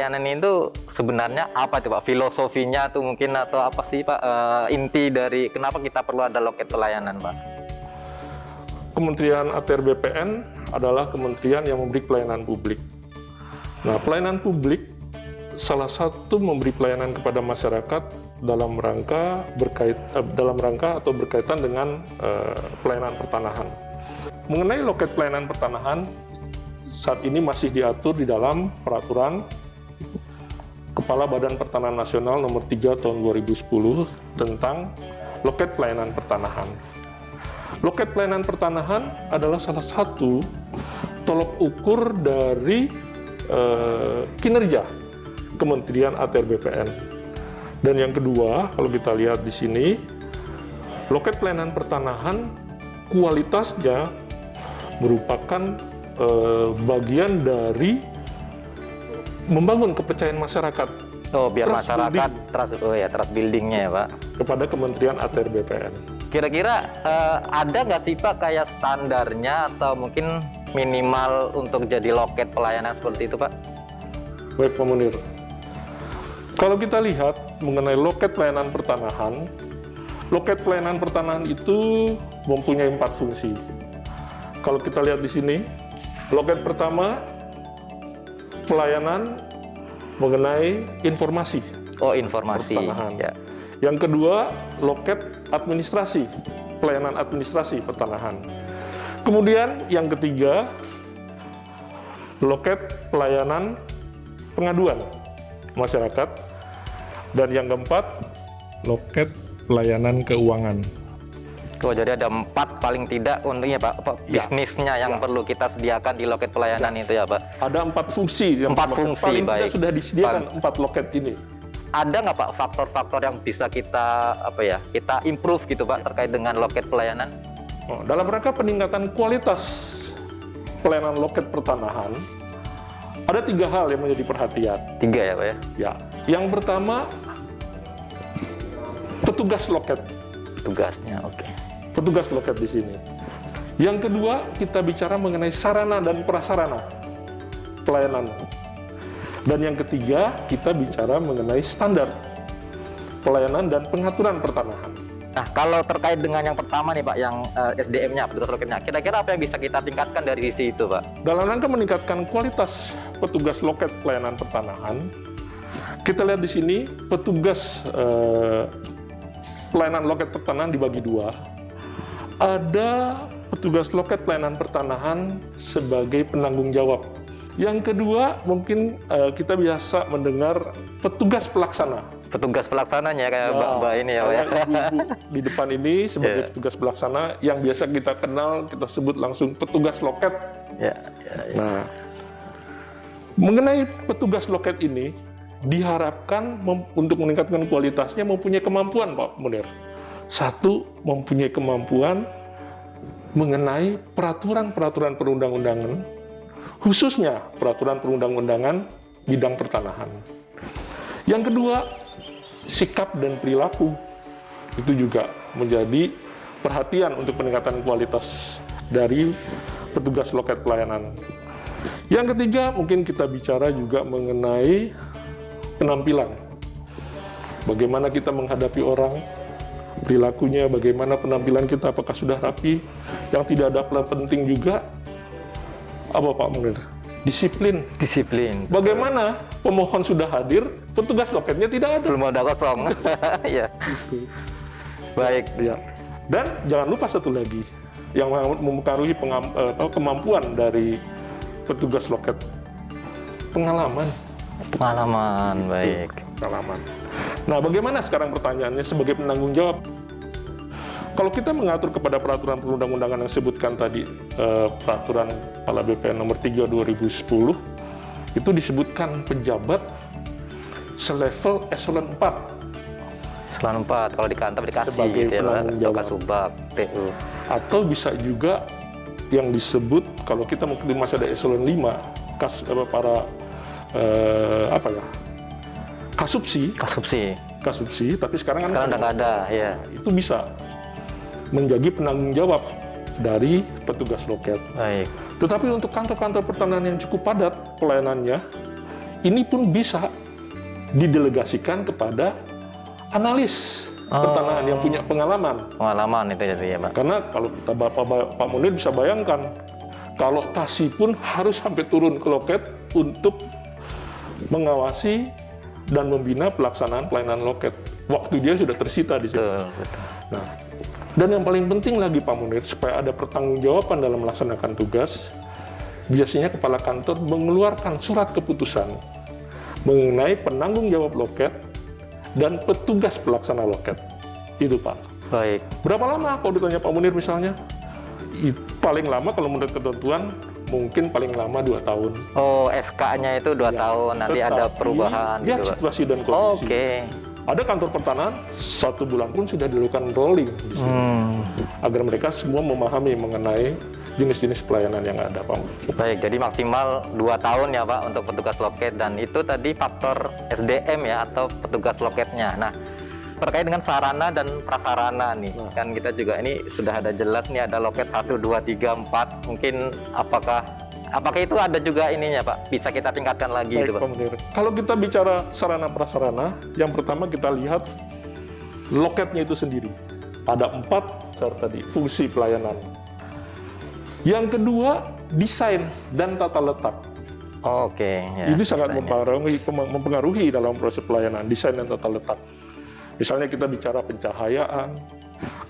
pelayanan itu sebenarnya apa tuh Pak? Filosofinya tuh mungkin atau apa sih Pak, inti dari kenapa kita perlu ada loket pelayanan Pak? Kementerian ATR BPN adalah kementerian yang memberi pelayanan publik. Nah, pelayanan publik salah satu memberi pelayanan kepada masyarakat dalam rangka atau berkaitan dengan pelayanan pertanahan. Mengenai loket pelayanan pertanahan, saat ini masih diatur di dalam peraturan Kepala Badan Pertanahan Nasional nomor 3 tahun 2010 tentang loket pelayanan pertanahan. Loket pelayanan pertanahan adalah salah satu tolok ukur dari kinerja Kementerian ATR BPN. Dan yang kedua, kalau kita lihat di sini, loket pelayanan pertanahan kualitasnya merupakan bagian dari membangun kepercayaan masyarakat. Oh, biar masyarakat trust buildingnya ya Pak. Kepada Kementerian ATR BPN. Kira-kira ada nggak sih Pak kayak standarnya atau mungkin minimal untuk jadi loket pelayanan seperti itu Pak? Baik Pak Munir. Kalau kita lihat mengenai loket pelayanan pertanahan itu mempunyai 4 fungsi. Kalau kita lihat di sini, loket pertama pelayanan mengenai informasi. Oh, informasi. Pertanahan. Ya. Yang kedua, loket administrasi, pelayanan administrasi pertanahan. Kemudian yang ketiga, loket pelayanan pengaduan masyarakat. Dan yang keempat, loket pelayanan keuangan. Oh, jadi ada 4 paling tidak untungnya Pak, bisnisnya yang perlu kita sediakan di loket pelayanan itu ya Pak? Ada 4 fungsi. 4 fungsi, paling baik. tidak sudah disediakan 4 loket ini. Ada nggak Pak faktor-faktor yang bisa kita kita improve gitu Pak terkait dengan loket pelayanan? Dalam rangka peningkatan kualitas pelayanan loket pertanahan, ada 3 hal yang menjadi perhatian. 3 ya Pak ya? Ya, yang pertama petugas loket. Tugasnya, oke. Petugas loket di sini. Yang kedua, kita bicara mengenai sarana dan prasarana pelayanan. Dan yang ketiga, kita bicara mengenai standar pelayanan dan pengaturan pertanahan. Nah, kalau terkait dengan yang pertama nih Pak, yang SDM-nya, petugas loketnya, kira-kira apa yang bisa kita tingkatkan dari sisi itu Pak? Dalam rangka meningkatkan kualitas petugas loket pelayanan pertanahan, kita lihat di sini petugas pelayanan loket pertanahan dibagi 2. Ada petugas loket pelayanan pertanahan sebagai penanggung jawab. Yang kedua, mungkin kita biasa mendengar petugas pelaksana. Petugas pelaksananya kayak Mbak ini ya Pak ya? Ibu-ibu di depan ini sebagai petugas pelaksana yang biasa kita kenal, kita sebut langsung petugas loket. Nah, mengenai petugas loket ini, diharapkan untuk meningkatkan kualitasnya mempunyai kemampuan Pak Munir. 1, mempunyai kemampuan mengenai peraturan-peraturan perundang-undangan, khususnya peraturan perundang-undangan bidang pertanahan. Yang kedua, sikap dan perilaku. Itu juga menjadi perhatian untuk peningkatan kualitas dari petugas loket pelayanan. Yang ketiga, mungkin kita bicara juga mengenai penampilan. Bagaimana kita menghadapi orang, perilakunya, bagaimana penampilan kita, apakah sudah rapi. Yang tidak ada penting juga, apa Pak Munir? Disiplin. Disiplin. Bagaimana pemohon sudah hadir, petugas loketnya tidak ada. Belum ada kosong. Ya. Baik. Ya. Dan jangan lupa satu lagi, yang mempengaruhi kemampuan dari petugas loket, pengalaman. Pengalaman, baik. Pengalaman. Nah, bagaimana sekarang pertanyaannya sebagai penanggung jawab? Kalau kita mengatur kepada peraturan perundang-undangan yang disebutkan tadi, peraturan Kepala BPN nomor 3 2010, itu disebutkan pejabat selevel eselon 4. Eselon 4, kalau di kantor dikasih sebagai gitu ya Pak, penanggung atau jawab. kasubag, TU. Atau bisa juga yang disebut, kalau kita mungkin masih ada eselon 5, kasupsi, tapi sekarang udah nggak ada, ya. Itu bisa menjadi penanggung jawab dari petugas loket. Baik. Tetapi untuk kantor-kantor pertanahan yang cukup padat pelayanannya, ini pun bisa didelegasikan kepada analis pertanahan yang punya pengalaman. Pengalaman itu ya Pak. Karena kalau kita Pak Munir bisa bayangkan, kalau kasih pun harus sampai turun ke loket untuk mengawasi dan membina pelaksanaan pelayanan loket. Waktu dia sudah tersita di situ. Betul. Nah, dan yang paling penting lagi Pak Munir, supaya ada pertanggungjawaban dalam melaksanakan tugas, biasanya kepala kantor mengeluarkan surat keputusan mengenai penanggung jawab loket dan petugas pelaksana loket. Itu Pak. Baik. Berapa lama kalau ditanya Pak Munir misalnya? Paling lama kalau menurut ketentuan mungkin paling lama 2 tahun. Oh, SK-nya itu 2 tahun, nanti ada perubahan lihat gitu Pak. situasi dan kondisi. Oke. Ada kantor pertanahan 1 bulan pun sudah dilakukan rolling di sini. Agar mereka semua memahami mengenai jenis-jenis pelayanan yang ada Pak. Baik, jadi maksimal 2 tahun ya Pak untuk petugas loket, dan itu tadi faktor SDM ya atau petugas loketnya. Nah, terkait dengan sarana dan prasarana nih, kan kita juga ini sudah ada jelas nih ada loket 1, 2, 3, 4. Mungkin apakah itu ada juga ininya Pak? Bisa kita tingkatkan lagi Baik, itu Pak? Pak Munir. Kalau kita bicara sarana prasarana, yang pertama kita lihat loketnya itu sendiri. Ada 4 tadi fungsi pelayanan. Yang kedua, desain dan tata letak. Oke. Ya, Itu sangat desainnya. mempengaruhi dalam proses pelayanan, desain dan tata letak. Misalnya kita bicara pencahayaan,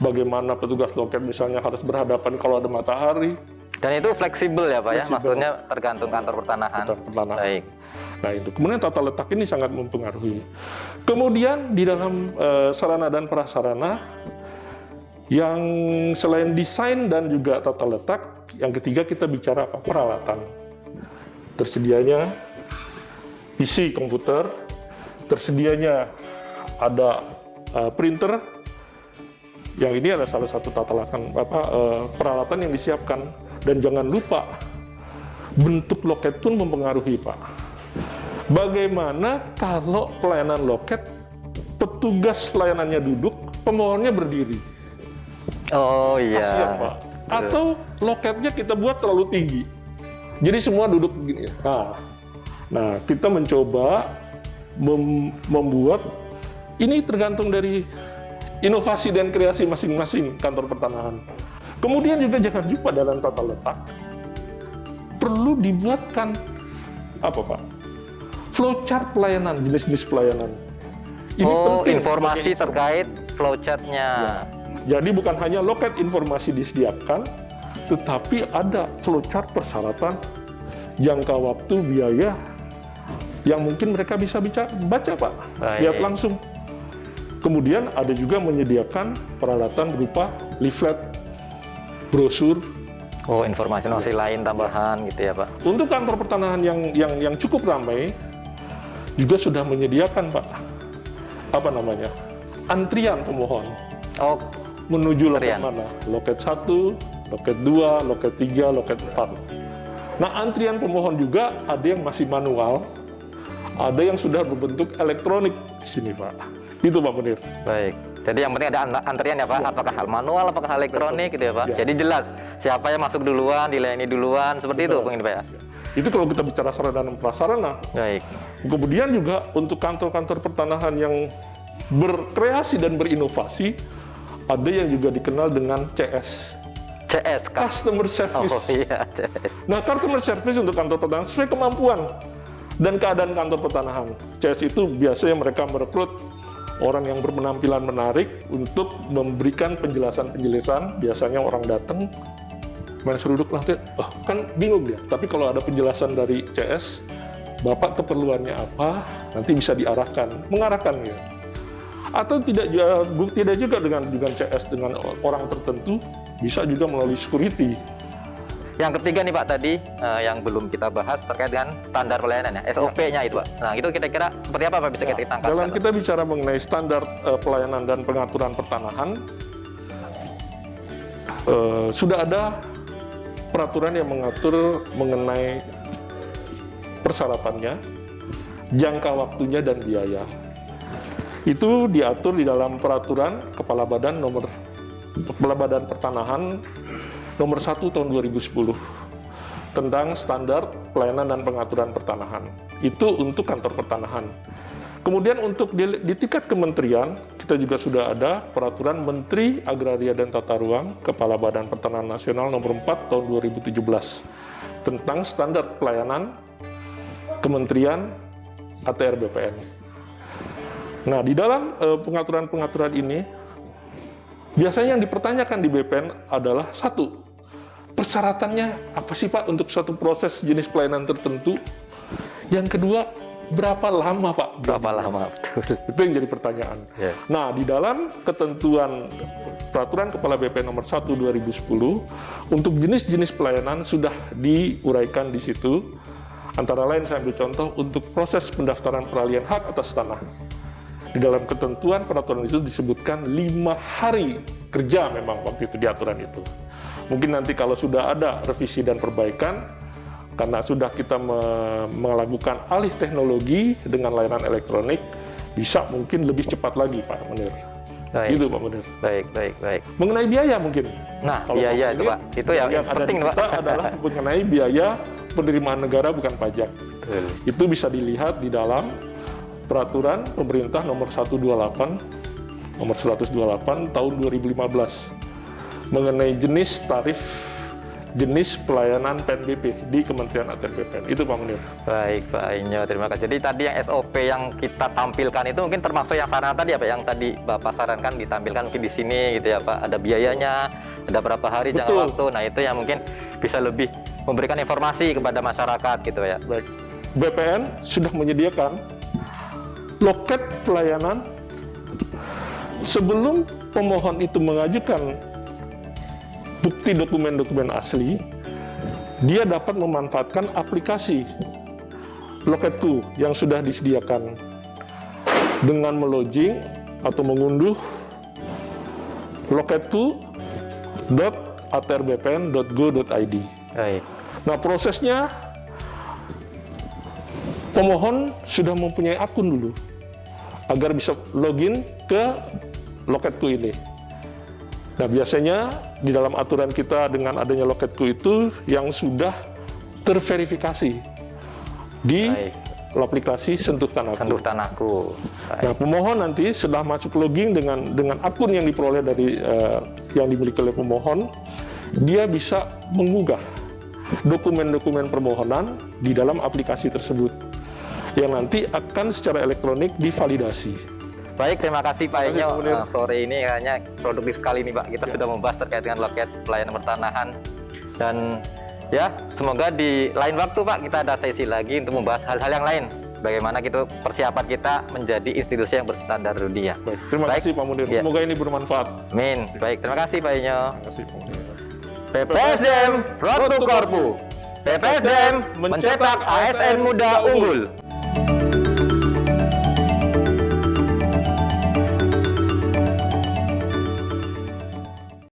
bagaimana petugas loket misalnya harus berhadapan kalau ada matahari. Dan itu fleksibel ya Pak ya? Fleksibel. Maksudnya tergantung kantor pertanahan. Baik. Nah itu, kemudian tata letak ini sangat mempengaruhi. Kemudian di dalam sarana dan prasarana, yang selain desain dan juga tata letak, yang ketiga kita bicara apa? Peralatan. Tersedianya PC komputer, tersedianya ada printer, yang ini adalah salah satu peralatan yang disiapkan. Dan jangan lupa, bentuk loket pun mempengaruhi Pak. Bagaimana kalau pelayanan loket, petugas pelayanannya duduk, pemohonnya berdiri? Oh iya. Kasian Pak. Atau loketnya kita buat terlalu tinggi, jadi semua duduk begini. Nah kita mencoba membuat, ini tergantung dari inovasi dan kreasi masing-masing kantor pertanahan. Kemudian juga jangan lupa dalam tata letak perlu dibuatkan apa Pak? Flowchart pelayanan, jenis-jenis pelayanan. Ini penting informasi terkait flowchart-nya. Ya. Jadi bukan hanya loket informasi disediakan, tetapi ada flowchart persyaratan, jangka waktu, biaya yang mungkin mereka bisa baca Pak, lihat langsung. Kemudian ada juga menyediakan peralatan berupa leaflet, brosur. Oh, informasi lain tambahan gitu ya Pak. Untuk kantor pertanahan yang cukup ramai juga sudah menyediakan Pak, antrian pemohon. Oh, menuju loket mana? Loket 1, loket 2, loket 3, loket 4. Nah, antrian pemohon juga ada yang masih manual, ada yang sudah berbentuk elektronik di sini Pak. Itu Pak Munir. Baik. Jadi yang penting ada antrian ya Pak, apakah hal manual, apakah hal elektronik gitu ya Pak. Ya. Jadi jelas siapa yang masuk duluan, dilayani duluan, seperti itu mungkin Pak ya. Itu kalau kita bicara sarana dan prasarana. Baik. Kemudian juga untuk kantor-kantor pertanahan yang berkreasi dan berinovasi, ada yang juga dikenal dengan CS. CS, Customer Service. Oh iya, CS. Nah, Customer Service untuk kantor pertanahan sesuai kemampuan dan keadaan kantor pertanahan. CS itu biasanya mereka merekrut orang yang berpenampilan menarik untuk memberikan penjelasan-penjelasan. Biasanya orang datang, main seruduk nanti, kan bingung dia. Tapi kalau ada penjelasan dari CS, Bapak keperluannya apa, nanti bisa mengarahkan ya. Atau tidak juga dengan CS dengan orang tertentu, bisa juga melalui security. Yang ketiga nih Pak tadi yang belum kita bahas terkait dengan standar pelayanan ya, SOP-nya itu Pak. Nah itu kira-kira seperti apa Pak bisa kita tangkap? Dalam kita bicara mengenai standar pelayanan dan pengaturan pertanahan, sudah ada peraturan yang mengatur mengenai persyaratannya, jangka waktunya dan biaya. Itu diatur di dalam peraturan Kepala Badan Pertanahan nomor 1 tahun 2010. tentang standar pelayanan dan pengaturan pertanahan. Itu untuk kantor pertanahan. Kemudian untuk di tingkat kementerian, kita juga sudah ada peraturan Menteri Agraria dan Tata Ruang, Kepala Badan Pertanahan Nasional nomor 4 tahun 2017 tentang standar pelayanan Kementerian ATR BPN. Nah, di dalam pengaturan-pengaturan ini, biasanya yang dipertanyakan di BPN adalah satu, persyaratannya apa sih Pak untuk suatu proses jenis pelayanan tertentu? Yang kedua, berapa lama Pak? Berapa lama? Betul. Itu yang jadi pertanyaan. Yeah. Nah, di dalam ketentuan Peraturan Kepala BPN nomor 1 2010, untuk jenis-jenis pelayanan sudah diuraikan di situ. Antara lain saya ambil contoh untuk proses pendaftaran peralihan hak atas tanah. Di dalam ketentuan peraturan itu disebutkan 5 hari kerja memang waktu itu di aturan itu. Mungkin nanti kalau sudah ada revisi dan perbaikan, karena sudah kita melakukan alih teknologi dengan layanan elektronik, bisa mungkin lebih cepat lagi Pak Munir. Baik. Gitu Pak Munir. Baik. Mengenai biaya mungkin. Nah, Kalau biaya Pak itu Munir, Pak, itu yang ada penting di Pak. kita adalah mengenai biaya penerimaan negara bukan pajak. Betul. Itu bisa dilihat di dalam Peraturan Pemerintah nomor 128 nomor 128 tahun 2015 mengenai jenis tarif jenis pelayanan PNBP di Kementerian ATR BPN. Itu Pak Munir. Baik Pak Inyo, terima kasih. Jadi tadi yang SOP yang kita tampilkan itu mungkin termasuk yang sarana tadi ya Pak, yang tadi Bapak sarankan ditampilkan mungkin di sini gitu ya Pak. Ada biayanya, ada berapa hari, Betul. jangka waktu. Nah itu yang mungkin bisa lebih memberikan informasi kepada masyarakat gitu ya. Baik. BPN sudah menyediakan loket pelayanan sebelum pemohon itu mengajukan bukti dokumen-dokumen asli, dia dapat memanfaatkan aplikasi Loketku yang sudah disediakan dengan melogin atau mengunduh loketku.atrbpn.go.id. Baik. Nah, prosesnya pemohon sudah mempunyai akun dulu agar bisa login ke Loketku ini. Nah, biasanya di dalam aturan kita dengan adanya Loketku itu yang sudah terverifikasi di aplikasi Sentuh Tanahku. Sentuh Tanahku. Baik. Nah, pemohon nanti setelah masuk login dengan akun yang diperoleh dari yang dimiliki oleh pemohon, dia bisa mengunggah dokumen-dokumen permohonan di dalam aplikasi tersebut yang nanti akan secara elektronik divalidasi. Baik, terima kasih Pak Terima kasih, Inyo. Pak Munir. Sore ini kayaknya produktif sekali nih Pak. Kita sudah membahas terkait dengan loket pelayanan pertanahan. Dan ya, semoga di lain waktu Pak kita ada sesi lagi untuk membahas hal-hal yang lain. Bagaimana gitu persiapan kita menjadi institusi yang berstandar dunia. Baik, terima kasih Pak Munir. Ya. Semoga ini bermanfaat. Amin. Baik, terima kasih Pak Inyo. Terima kasih Pak Munir. PPSDM Road to Korpu. PPSDM mencetak ASN muda unggul.